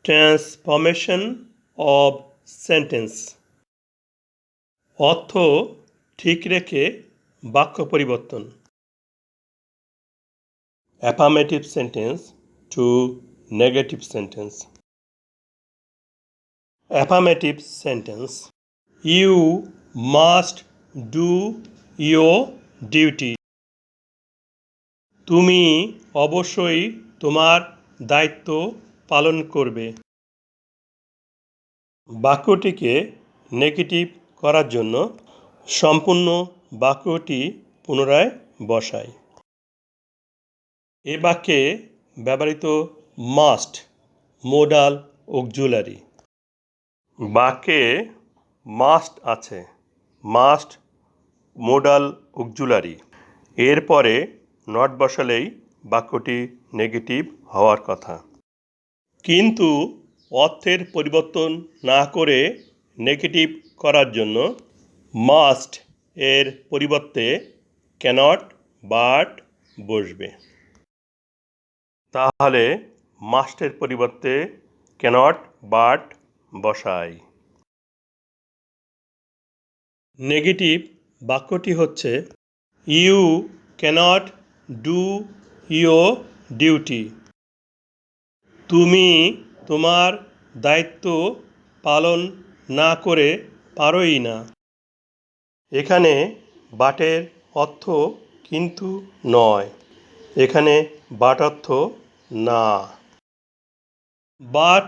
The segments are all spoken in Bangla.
Transformation of sentence. অর্থ ঠিক রেখে বাক্য পরিবর্তন। Affirmative sentence to negative sentence. Affirmative sentence: you must do your duty. তুমি অবশ্যই তোমার দায়িত্ব পালন করবে। বাক্যটিকে নেগেটিভ করার জন্য সম্পূর্ণ বাক্যটি পুনরায় বসাই। এ বাক্যে ব্যবহৃত মাস্ট মোডাল অক্সিলারি। বাক্যে মাস্ট আছে, মাস্ট মোডাল অক্সিলারি। এরপরে নট বসালেই বাক্যটি নেগেটিভ হওয়ার কথা। কিন্তু অর্থের পরিবর্তন না করে নেগেটিভ করার জন্য মাস্ট এর পরিবর্তে ক্যানট বাট বসবে। তাহলে মাস্টের পরিবর্তে ক্যানট বাট বসাই। নেগেটিভ বাক্যটি হচ্ছে you cannot do your duty. তুমি তোমার দায়িত্ব পালন না করে পারোই না। এখানে বাটের অর্থ কিন্তু নয়, এখানে বাট অর্থ না। বাট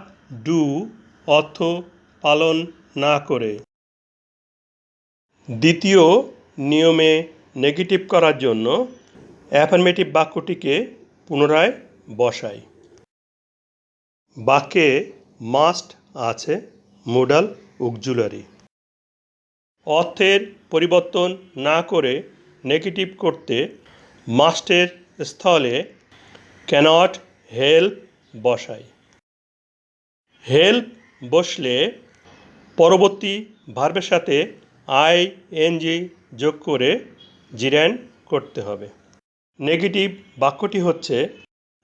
ডু অর্থ পালন না করে। দ্বিতীয় নিয়মে নেগেটিভ করার জন্য অ্যাফার্মেটিভ বাক্যটিকে পুনরায় বসাই। বাক্যে মাস্ট আছে মোডাল অক্সিলারি। অর্থের পরিবর্তন না করে নেগেটিভ করতে মাস্টের স্থলে ক্যানট হেল্প বসাই। হেল্প বসলে পরবর্তী ভার্বের সাথে আইএনজি যোগ করে জিরান করতে হবে। নেগেটিভ বাক্যটি হচ্ছে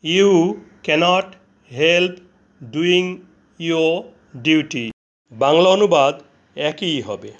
you cannot help doing your duty. Bangla অনুবাদ একই হবে।